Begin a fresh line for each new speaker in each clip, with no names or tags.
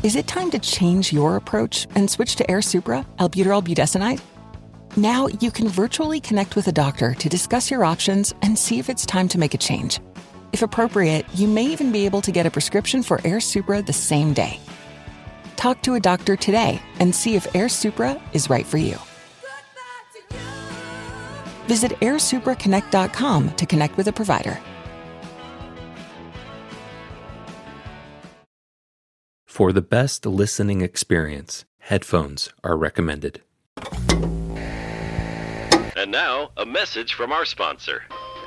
Is it time to change your approach and switch to Air Supra, albuterol budesonide? Now you can virtually connect with a doctor to discuss your options and see if it's time to make a change. If appropriate, you may even be able to get a prescription for Air Supra the same day. Talk to a doctor today and see if Air Supra is right for you. Visit airsupraconnect.com to connect with a provider.
For the best listening experience, headphones are recommended.
And now, a message from our sponsor.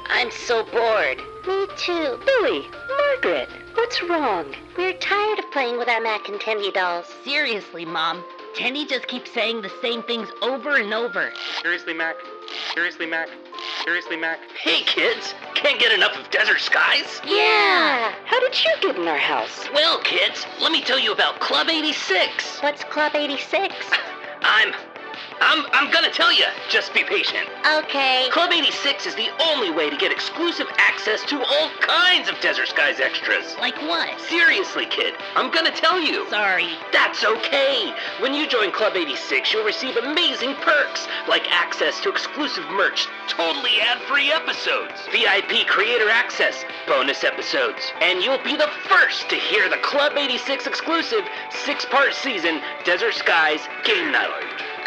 I'm so bored.
Me too. Billy, Margaret, what's wrong?
We're tired of playing with our Mac and Tendy dolls.
Seriously, Mom. Tendy just keeps saying the same things over and over.
Seriously, Mac? Seriously, Mac? Seriously, Mac?
Hey, kids! Can't get enough of Desert Skies?
Yeah!
How did you get in our house?
Well, kids, let me tell you about Club 86.
What's Club 86?
I'm gonna tell you. Just be patient.
Okay.
Club 86 is the only way to get exclusive access to all kinds of Desert Skies extras.
Like what?
Seriously, kid, I'm gonna tell you.
Sorry.
That's okay. When you join Club 86, you'll receive amazing perks, like access to exclusive merch, totally ad-free episodes, VIP creator access, bonus episodes, and you'll be the first to hear the Club 86 exclusive 6-part season Desert Skies Game Night.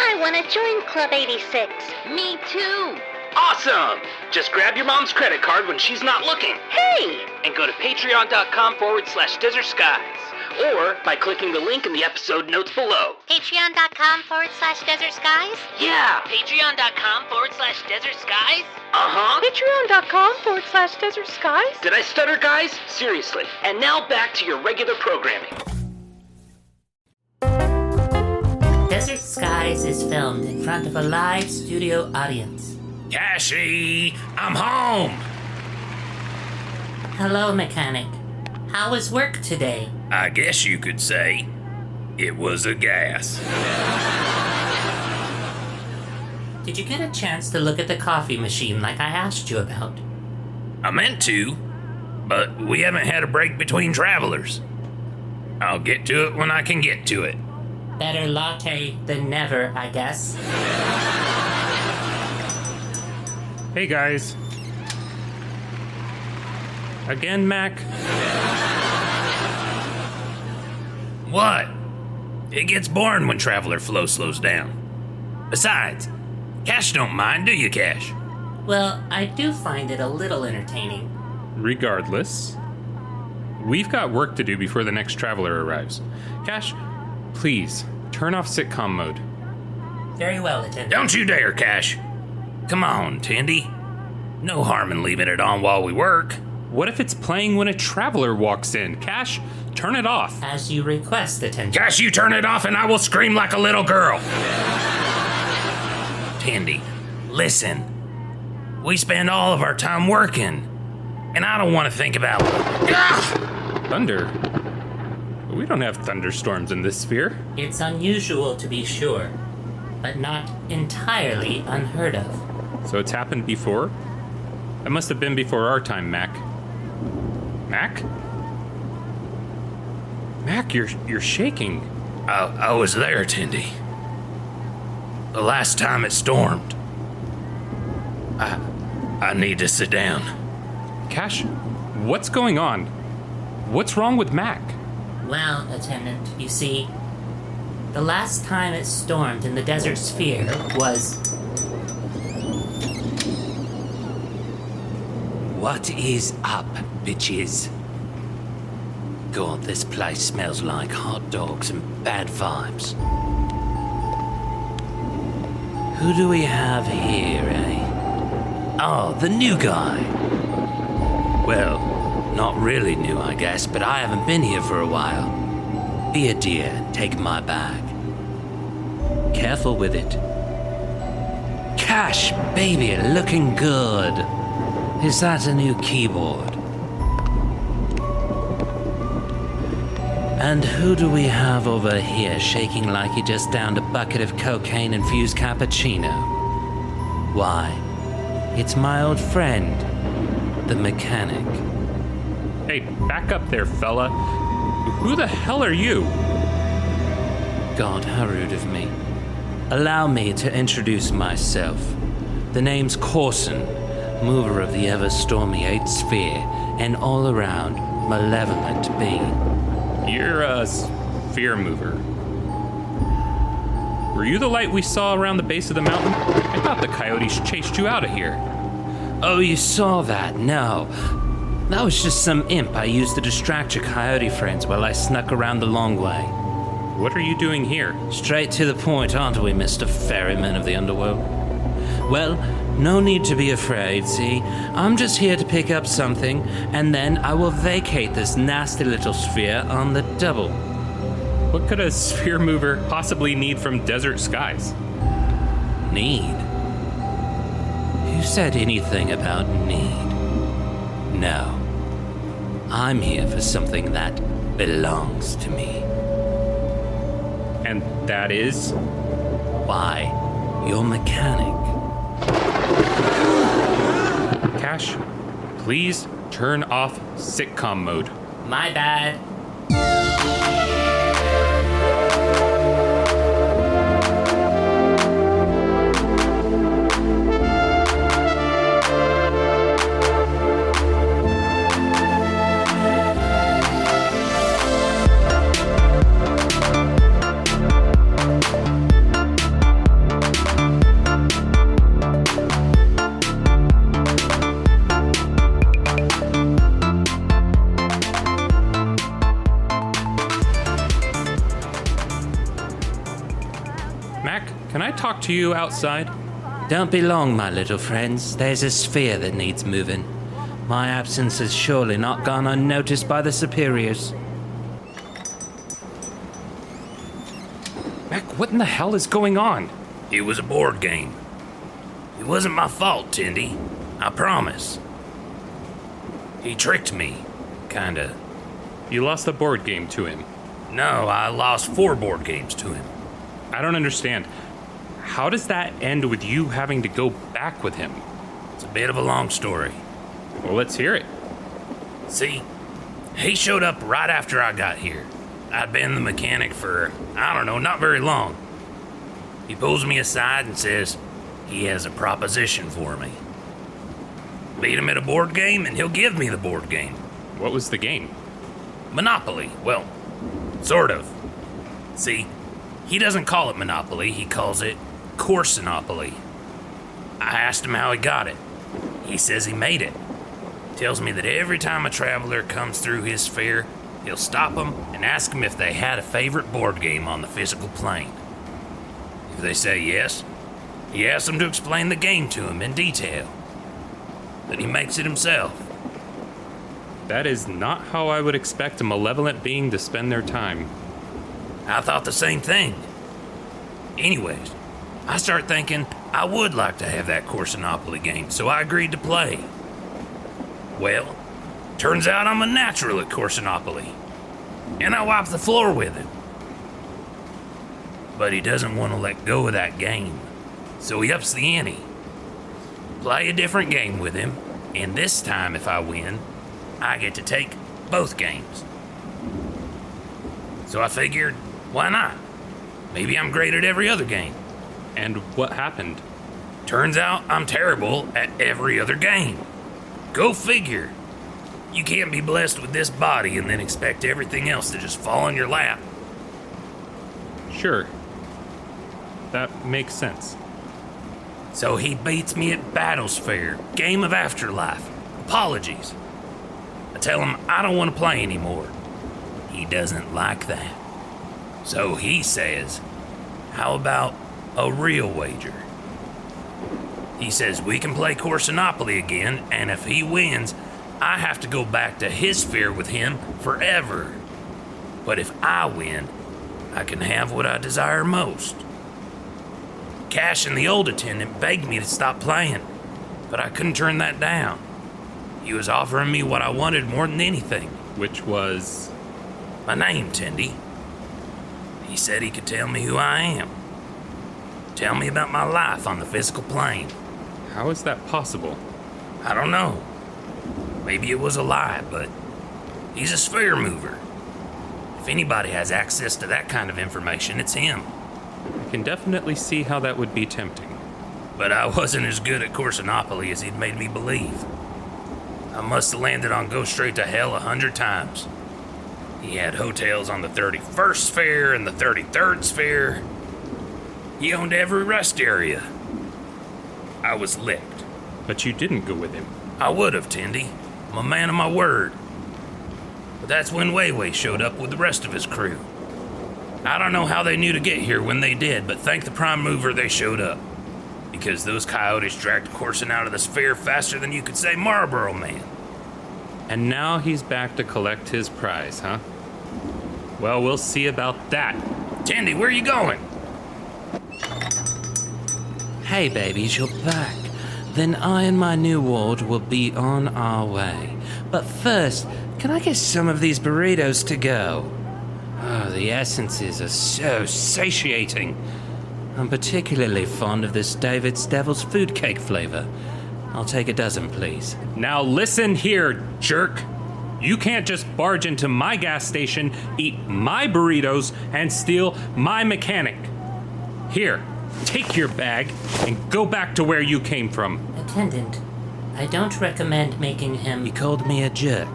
I want to join Club 86.
Me too.
Awesome! Just grab your mom's credit card when she's not looking.
Hey!
And go to patreon.com/Desert Skies. Or by clicking the link in the episode notes below.
Patreon.com/Desert Skies?
Yeah!
Patreon.com/Desert Skies?
Uh-huh.
Patreon.com/Desert Skies?
Did I stutter, guys? Seriously. And now back to your regular programming.
Desert Skies is filmed in front of a live studio audience.
Cassie, I'm home!
Hello, mechanic. How was work today?
I guess you could say it was a gas.
Did you get a chance to look at the coffee machine like I asked you about?
I meant to, but we haven't had a break between travelers. I'll get to it when I can get to it.
Better latte than never, I guess.
Hey, guys. Again, Mac?
What? It gets boring when Traveler Flow slows down. Besides, Cash don't mind, do you, Cash?
Well, I do find it a little entertaining.
Regardless, we've got work to do before the next traveler arrives. Cash, please, turn off sitcom mode.
Very well, Attendant.
Don't you dare, Cash. Come on, Tandy. No harm in leaving it on while we work.
What if it's playing when a traveler walks in? Cash, turn it off.
As you request, Attendant.
Cash, you turn it off and I will scream like a little girl. Tandy, listen. We spend all of our time working, and I don't want to think about...
Thunder? We don't have thunderstorms in this sphere.
It's unusual to be sure, but not entirely unheard of.
So it's happened before? That must have been before our time, Mac. Mac? Mac, you're shaking.
I was there, Tandy. The last time it stormed. I need to sit down.
Cash, what's going on? What's wrong with Mac?
Well, Attendant, you see, the last time it stormed in the desert sphere was...
What is up, bitches? God, this place smells like hot dogs and bad vibes. Who do we have here, eh? Oh, the new guy. Well, not really new, I guess, but I haven't been here for a while. Be a dear and take my bag. Careful with it. Cash, baby, looking good. Is that a new keyboard? And who do we have over here shaking like he just downed a bucket of cocaine-infused cappuccino? Why, it's my old friend, the mechanic.
Hey, back up there, fella. Who the hell are you?
God, how rude of me. Allow me to introduce myself. The name's Corson, mover of the ever-stormy 8th sphere, and all-around malevolent being.
You're a sphere mover. Were you the light we saw around the base of the mountain? I thought the coyotes chased you out of here.
Oh, you saw that? No. That was just some imp I used to distract your coyote friends while I snuck around the long way.
What are you doing here?
Straight to the point, aren't we, Mr. Ferryman of the underworld? Well, no need to be afraid, see? I'm just here to pick up something, and then I will vacate this nasty little sphere on the double.
What could a sphere mover possibly need from desert skies?
Need? Who said anything about need? No. I'm here for something that belongs to me.
And that is?
Why, your mechanic.
Cash, please turn off sitcom mode.
My bad.
Can I talk to you outside?
Don't be long, my little friends. There's a sphere that needs moving. My absence has surely not gone unnoticed by the superiors.
Mac, what in the hell is going on?
It was a board game. It wasn't my fault, Tindy. I promise. He tricked me, kinda.
You lost the board game to him.
No, I lost 4 board games to him.
I don't understand. How does that end with you having to go back with him?
It's a bit of a long story.
Well, let's hear it.
See, he showed up right after I got here. I'd been the mechanic for, I don't know, not very long. He pulls me aside and says he has a proposition for me. Beat him at a board game and he'll give me the board game.
What was the game?
Monopoly. Well, sort of. See, he doesn't call it Monopoly, he calls it Corsonopoly. I asked him how he got it. He says he made it. Tells me that every time a traveler comes through his sphere, he'll stop them and ask them if they had a favorite board game on the physical plane. If they say yes, he asks them to explain the game to him in detail. Then he makes it himself.
That is not how I would expect a malevolent being to spend their time.
I thought the same thing. Anyways, I start thinking I would like to have that Corsonopoly game, so I agreed to play. Well, turns out I'm a natural at Corsonopoly, and I wipe the floor with him. But he doesn't want to let go of that game, so he ups the ante. Play a different game with him, and this time if I win, I get to take both games. So I figured, why not? Maybe I'm great at every other game.
And what happened?
Turns out I'm terrible at every other game. Go figure. You can't be blessed with this body and then expect everything else to just fall in your lap.
Sure. That makes sense.
So he beats me at Battlesphere, Game of Afterlife, Apologies. I tell him I don't want to play anymore. He doesn't like that. So he says, how about a real wager? He says we can play Corsonopoly again, and if he wins, I have to go back to his sphere with him forever. But if I win, I can have what I desire most. Cash and the old attendant begged me to stop playing, but I couldn't turn that down. He was offering me what I wanted more than anything.
Which was?
My name, Tindy. He said he could tell me who I am. Tell me about my life on the physical plane.
How is that possible?
I don't know. Maybe it was a lie, but he's a sphere mover. If If anybody has access to that kind of information, it's him.
I can definitely see how that would be tempting.
But I wasn't as good at Corsonopoly as he'd made me believe. I must have landed on Go Straight to Hell 100 times. He had hotels on the 31st sphere and the 33rd sphere. He owned every rest area. I was licked.
But you didn't go with him.
I would have, Tindy. I'm a man of my word. But that's when Weiwei showed up with the rest of his crew. I don't know how they knew to get here when they did, but thank the prime mover they showed up. Because those coyotes dragged Corson out of the sphere faster than you could say Marlboro Man.
And now he's back to collect his prize, huh? Well, we'll see about that.
Tindy, where are you going?
Hey, babies, you're back. Then I and my new ward will be on our way. But first, can I get some of these burritos to go? Oh, the essences are so satiating. I'm particularly fond of this David's Devil's food cake flavor. I'll take a dozen, please.
Now listen here, jerk. You can't just barge into my gas station, eat my burritos, and steal my mechanic. Here, take your bag and go back to where you came from.
Attendant, I don't recommend making him...
You called me a jerk.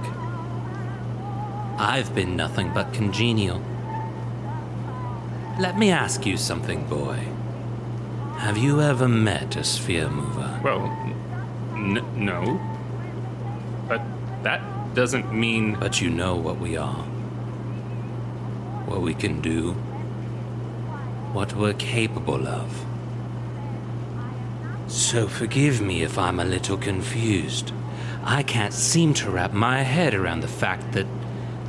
I've been nothing but congenial. Let me ask you something, boy. Have you ever met a sphere mover?
Well, no. But that doesn't mean...
But you know what we are. What we can do. What we're capable of. So forgive me if I'm a little confused. I can't seem to wrap my head around the fact that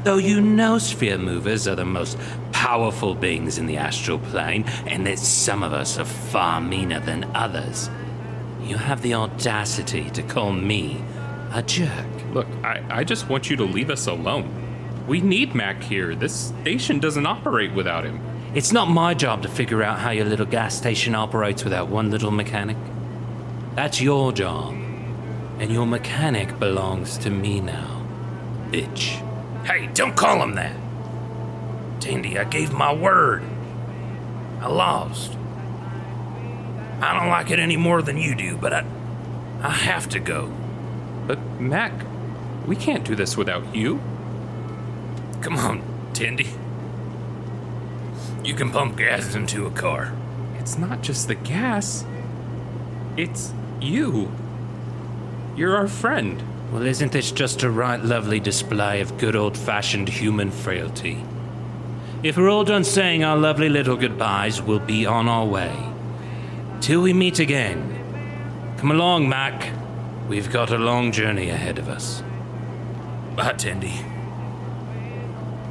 though you know sphere movers are the most powerful beings in the astral plane, and that some of us are far meaner than others, you have the audacity to call me a jerk.
Look, I just want you to leave us alone. We need Mac here. This station doesn't operate without him.
It's not my job to figure out how your little gas station operates without one little mechanic. That's your job. And your mechanic belongs to me now, bitch.
Hey, don't call him that. Tindy, I gave my word. I lost. I don't like it any more than you do, but I have to go.
But Mac, we can't do this without you.
Come on, Tindy. You can pump gas into a car.
It's not just the gas. It's you. You're our friend.
Well, isn't this just a right lovely display of good old-fashioned human frailty? If we're all done saying our lovely little goodbyes, we'll be on our way. Till we meet again. Come along, Mac. We've got a long journey ahead of us.
Bye, Tindy.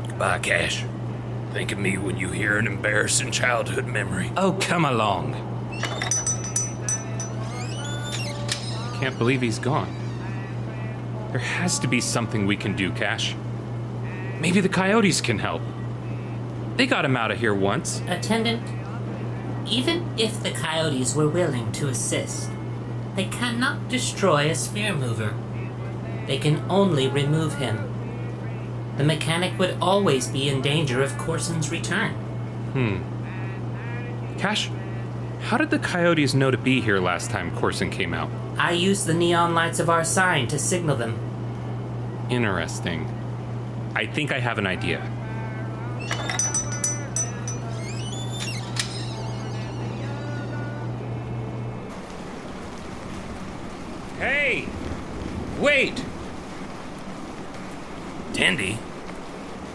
Goodbye, Cash. Think of me when you hear an embarrassing childhood memory.
Oh, come along.
Can't believe he's gone. There has to be something we can do, Cash. Maybe the coyotes can help. They got him out of here once.
Attendant, even if the coyotes were willing to assist, they cannot destroy a sphere mover. They can only remove him. The mechanic would always be in danger of Corson's return.
Cash, how did the coyotes know to be here last time Corson came out?
I used the neon lights of our sign to signal them.
Interesting. I think I have an idea. Hey! Wait!
Tindy?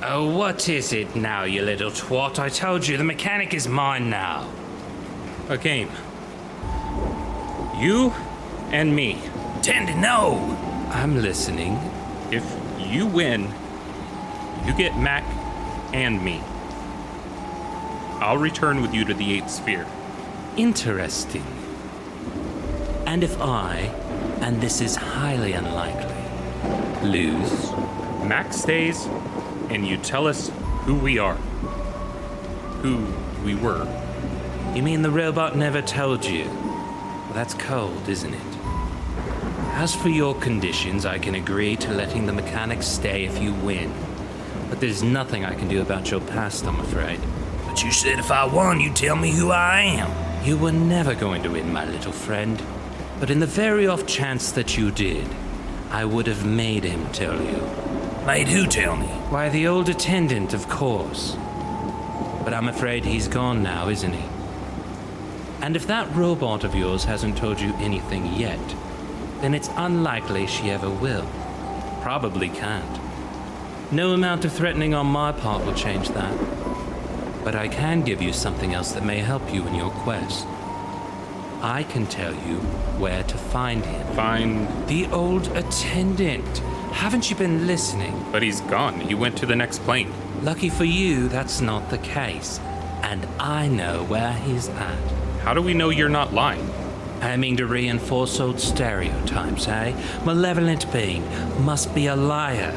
Oh, what is it now, you little twat? I told you, the mechanic is mine now.
A game. You and me.
Tindy, no!
I'm listening.
If you win, you get Mac and me. I'll return with you to the 8th sphere.
Interesting. And if I, and this is highly unlikely, lose?
Mac stays, and you tell us who we are. Who we were.
You mean the robot never told you? Well, that's cold, isn't it? As for your conditions, I can agree to letting the mechanic stay if you win. But there's nothing I can do about your past, I'm afraid.
But you said if I won, you'd tell me who I am.
You were never going to win, my little friend. But in the very off chance that you did, I would have made him tell you.
Made who tell me?
Why, the old attendant, of course. But I'm afraid he's gone now, isn't he? And if that robot of yours hasn't told you anything yet, then it's unlikely she ever will. Probably can't. No amount of threatening on my part will change that. But I can give you something else that may help you in your quest. I can tell you where to find him.
Find?
The old attendant. Haven't you been listening?
But he's gone. He went to the next plane.
Lucky for you, that's not the case. And I know where he's at.
How do we know you're not lying?
Aiming to reinforce old stereotypes, eh? Malevolent being must be a liar.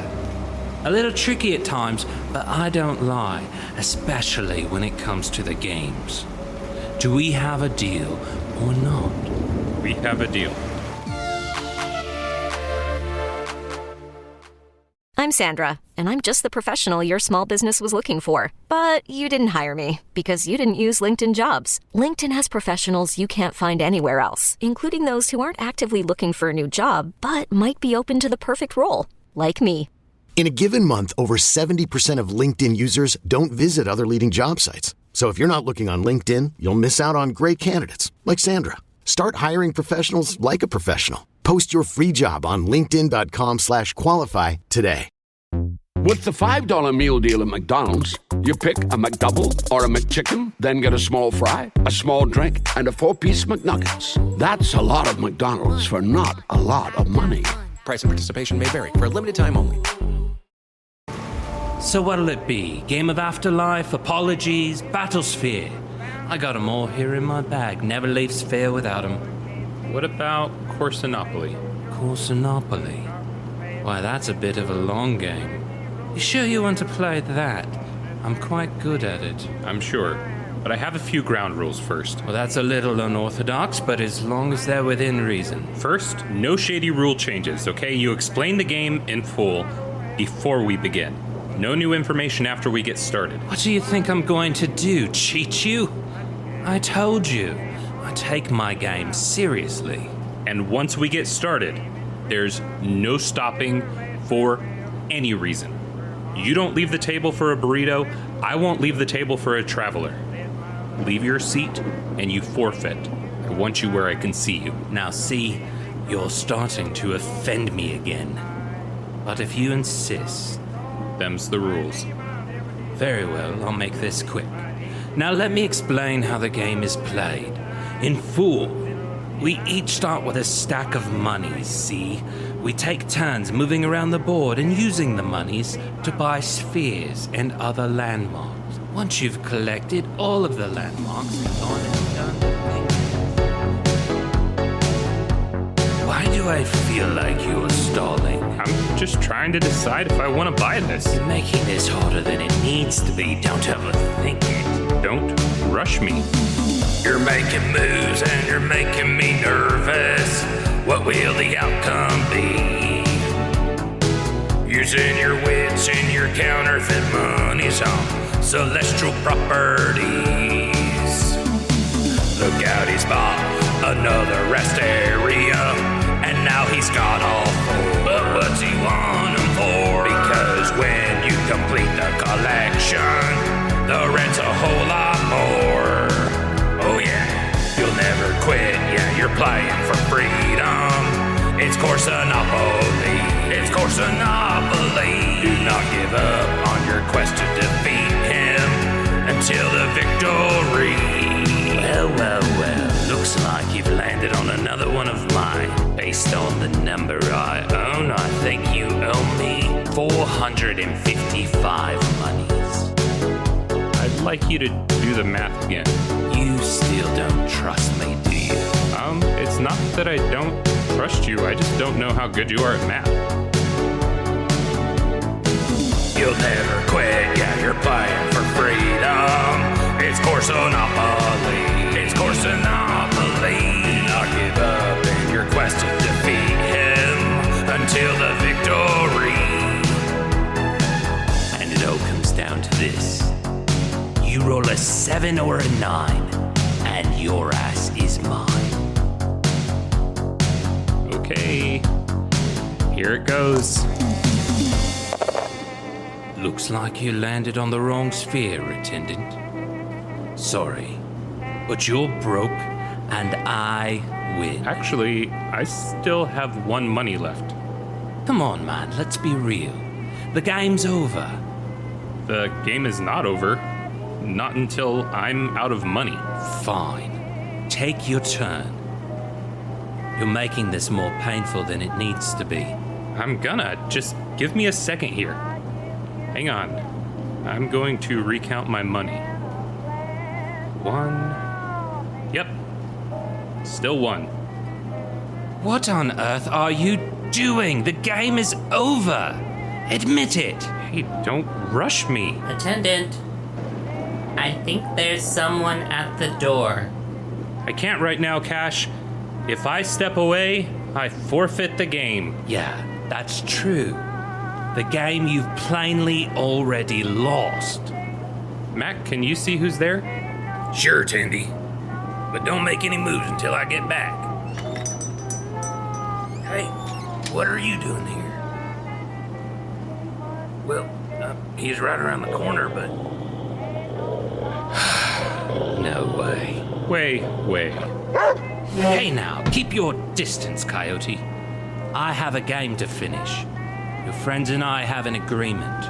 A little tricky at times, but I don't lie, especially when it comes to the games. Do we have a deal or not?
We have a deal.
I'm Sandra, and I'm just the professional your small business was looking for. But you didn't hire me because you didn't use LinkedIn Jobs. LinkedIn has professionals you can't find anywhere else, including those who aren't actively looking for a new job, but might be open to the perfect role, like me.
In a given month, over 70% of LinkedIn users don't visit other leading job sites. So if you're not looking on LinkedIn, you'll miss out on great candidates like Sandra. Start hiring professionals like a professional. Post your free job on linkedin.com/qualify today.
With the $5 meal deal at McDonald's, you pick a McDouble or a McChicken, then get a small fry, a small drink, and a 4-piece McNuggets. That's a lot of McDonald's for not a lot of money.
Price and participation may vary. For a limited time only.
So what'll it be? Game of Afterlife, Apologies, Battlesphere? I got 'em all here in my bag. Never leave Sphere without 'em.
What about Corsonopoly?
Corsonopoly? Why, that's a bit of a long game. You sure you want to play that? I'm quite good at it.
I'm sure. But I have a few ground rules first.
Well, that's a little unorthodox, but as long as they're within reason.
First, no shady rule changes, okay? You explain the game in full before we begin. No new information after we get started.
What do you think I'm going to do? Cheat you? I told you. I take my game seriously.
And once we get started, there's no stopping for any reason. You don't leave the table for a burrito, I won't leave the table for a traveler. Leave your seat and you forfeit. I want you where I can see you.
Now see, you're starting to offend me again. But if you insist...
Them's the rules.
Very well, I'll make this quick. Now let me explain how the game is played. In Fool, we each start with a stack of monies, see? We take turns moving around the board and using the monies to buy spheres and other landmarks. Once you've collected all of the landmarks and gone and done things... Why do I feel like you're stalling?
I'm just trying to decide if I want to buy this.
You're making this harder than it needs to be. Don't overthink it.
Don't rush me.
You're making moves and you're making me nervous. What will the outcome be? Using your wits and your counterfeit monies on celestial properties. Look out, he's bought another rest area, and now he's got all four. But what's he want them for? Because when you complete the collection, the rent's a whole lot more. Oh yeah, you'll never quit, yeah, you're playing for freedom. It's Corsonopoly, it's Corsonopoly. Do not give up on your quest to defeat him until the victory. Well, looks like you've landed on another one of mine. Based on the number I own, I think you owe me 455 monies.
I'd like you to do the math again.
You still don't trust me, do you?
It's not that I don't trust you, I just don't know how good you are at math.
You'll never quit, yeah, you're playing for freedom. It's Corsonopoly, it's Corsonopoly. Do not give up in your quest to defeat him until the victory. And it
this. You roll a 7 or a 9, and your ass is mine.
Okay. Here it goes.
Looks like you landed on the wrong sphere, Attendant. Sorry, but you're broke, and I win.
Actually, I still have 1 money left.
Come on, man, let's be real. The game's over.
The game is not over. Not until I'm out of money.
Fine. Take your turn. You're making this more painful than it needs to be.
I'm gonna. Just give me a second here. Hang on. I'm going to recount my money. 1. Yep. Still 1.
What on earth are you doing? The game is over. Admit it.
Hey, don't rush me.
Attendant, I think there's someone at the door.
I can't right now, Cash. If I step away, I forfeit the game.
Yeah, that's true. The game you've plainly already lost.
Mac, can you see who's there?
Sure, Tandy. But don't make any moves until I get back. Hey, what are you doing here? Well, he's right around the corner, but...
No way.
Wait.
Hey now, keep your distance, Coyote. I have a game to finish. Your friends and I have an agreement.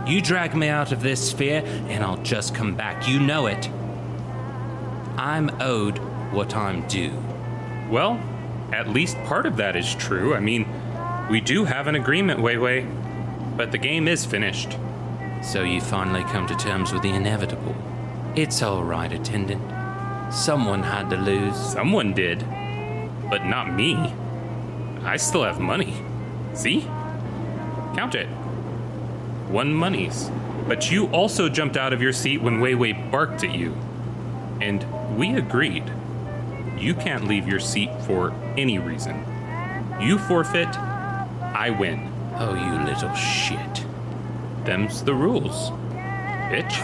You drag me out of this sphere, and I'll just come back. You know it. I'm owed what I'm due.
Well, at least part of that is true. I mean, we do have an agreement, Wei. But the game is finished.
So you finally come to terms with the inevitable. It's all right, Attendant. Someone had to lose.
Someone did. But not me. I still have money. See? Count it. 1 monies. But you also jumped out of your seat when Wei barked at you. And we agreed. You can't leave your seat for any reason. You forfeit, I win.
Oh, you little shit.
Them's the rules, bitch.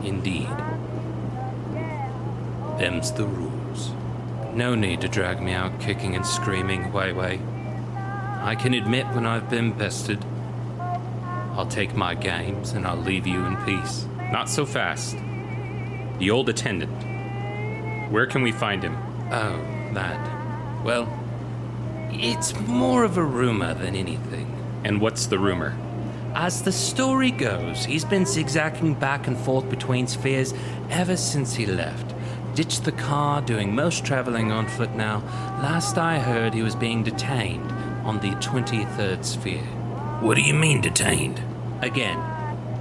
Indeed. Them's the rules. No need to drag me out kicking and screaming, Wei. I can admit when I've been bested. I'll take my games and I'll leave you in peace.
Not so fast. The old attendant. Where can we find him?
Oh, that. Well, it's more of a rumor than anything.
And what's the rumor?
As the story goes, he's been zigzagging back and forth between spheres ever since he left. Ditched the car, doing most traveling on foot now. Last I heard, he was being detained on the 23rd sphere.
What do you mean, detained?
Again,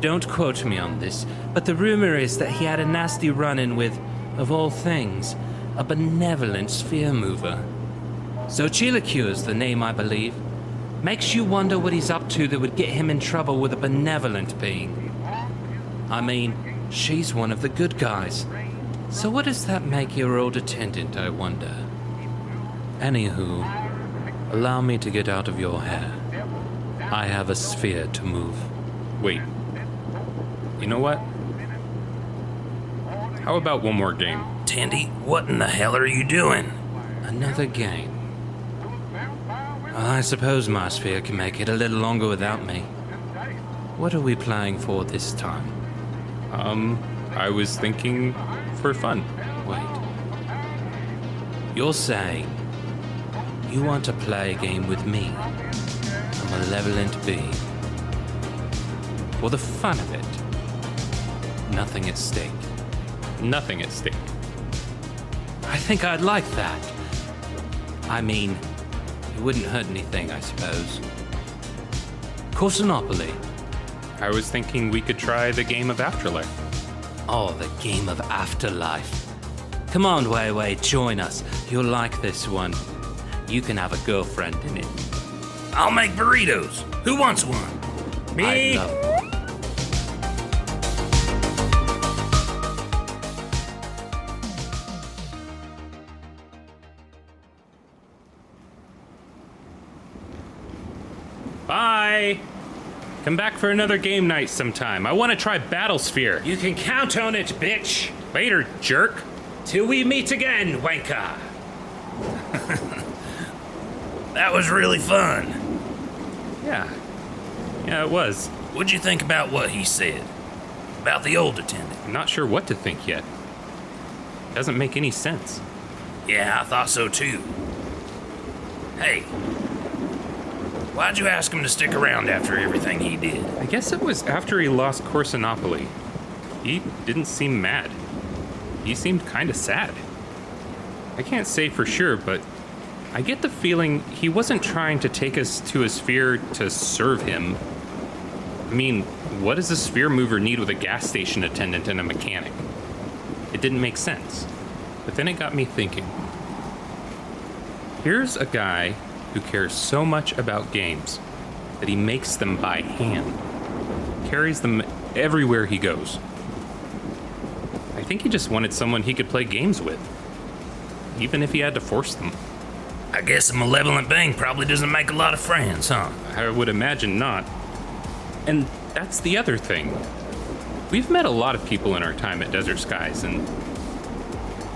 don't quote me on this, but the rumor is that he had a nasty run-in with, of all things, a benevolent sphere mover. Xochitl is the name, I believe. Makes you wonder what he's up to that would get him in trouble with a benevolent being. I mean, she's one of the good guys. So what does that make your old attendant, I wonder? Anywho, allow me to get out of your hair. I have a sphere to move.
Wait. You know what? How about one more game?
Tandy, what in the hell are you doing?
Another game. Well, I suppose my sphere can make it a little longer without me. What are we playing for this time?
I was thinking for fun.
Wait. You're saying you want to play a game with me, a malevolent being, for the fun of it? Nothing at stake.
Nothing at stake.
I think I'd like that. I mean, it wouldn't hurt anything, I suppose. Corsonopoly.
I was thinking we could try the game of Afterlife.
Oh, the game of Afterlife. Come on, Wei, join us. You'll like this one. You can have a girlfriend in it.
I'll make burritos. Who wants one? Me?
I love it.
Bye! Come back for another game night sometime. I want to try Battlesphere.
You can count on it, bitch.
Later, jerk.
Till we meet again, wanker. That was really fun.
Yeah, it was.
What'd you think about what he said? About the old attendant?
I'm not sure what to think yet. Doesn't make any sense.
Yeah, I thought so too. Hey, why'd you ask him to stick around after everything he did?
I guess it was after he lost Corsonopoly. He didn't seem mad. He seemed kind of sad. I can't say for sure, but I get the feeling he wasn't trying to take us to a sphere to serve him. I mean, what does a sphere mover need with a gas station attendant and a mechanic? It didn't make sense. But then it got me thinking. Here's a guy who cares so much about games that he makes them by hand, carries them everywhere he goes. I think he just wanted someone he could play games with, even if he had to force them.
I guess a malevolent being probably doesn't make a lot of friends, huh?
I would imagine not. And that's the other thing. We've met a lot of people in our time at Desert Skies, and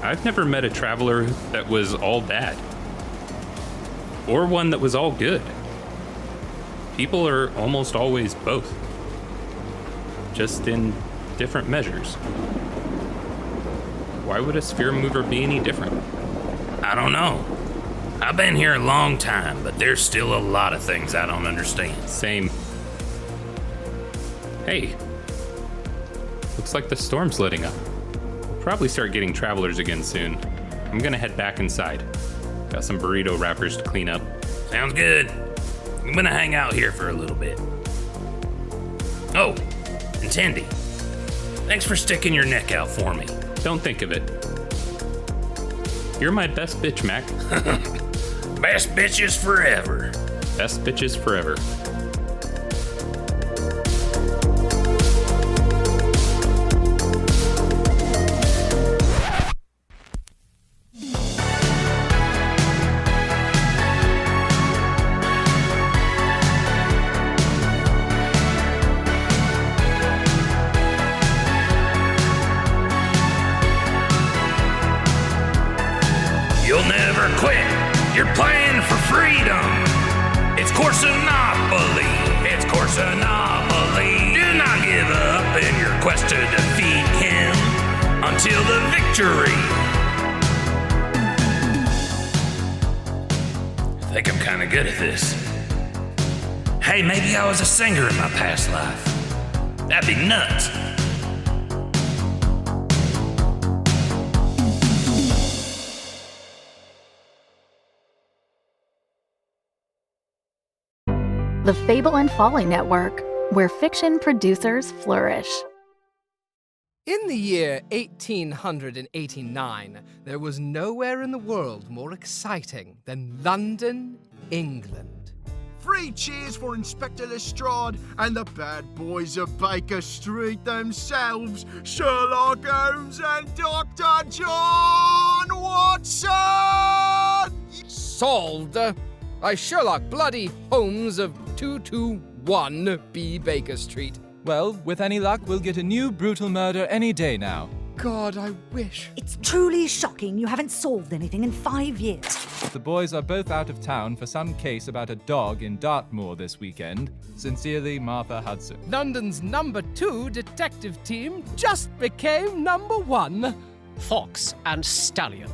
I've never met a traveler that was all bad. Or one that was all good. People are almost always both. Just in different measures. Why would a sphere mover be any different?
I don't know. I've been here a long time, but there's still a lot of things I don't understand.
Same. Hey. Looks like the storm's letting up. We'll probably start getting travelers again soon. I'm gonna head back inside. Got some burrito wrappers to clean up.
Sounds good. I'm gonna hang out here for a little bit. Oh, and Tandy, thanks for sticking your neck out for me.
Don't think of it. You're my best bitch, Mac.
Best bitches forever.
Best bitches forever.
You'll never quit. You're playing for freedom. It's Corsonopoly. It's Corsonopoly. Do not give up in your quest to defeat him until the victory. I think I'm kind of good at this. Hey, maybe I was a singer in my past life. That'd be nuts.
The Fable and Folly Network, where fiction producers flourish.
In the year 1889, there was nowhere in the world more exciting than London, England.
3 cheers for Inspector Lestrade and the bad boys of Baker Street themselves, Sherlock Holmes and Dr. John Watson!
Solved by Sherlock Bloody Holmes of 221 B. Baker Street.
Well, with any luck, we'll get a new brutal murder any day now.
God, I wish.
It's truly shocking you haven't solved anything in 5 years.
The boys are both out of town for some case about a dog in Dartmoor this weekend. Sincerely, Martha Hudson.
London's number 2 detective team just became number 1.
Fox and Stallion.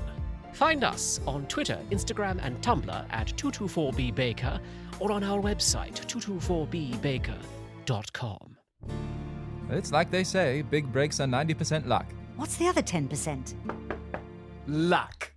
Find us on Twitter, Instagram, and Tumblr at 224bbaker or on our website, 224bbaker.com.
It's like they say, big breaks are 90% luck.
What's the other 10%?
Luck.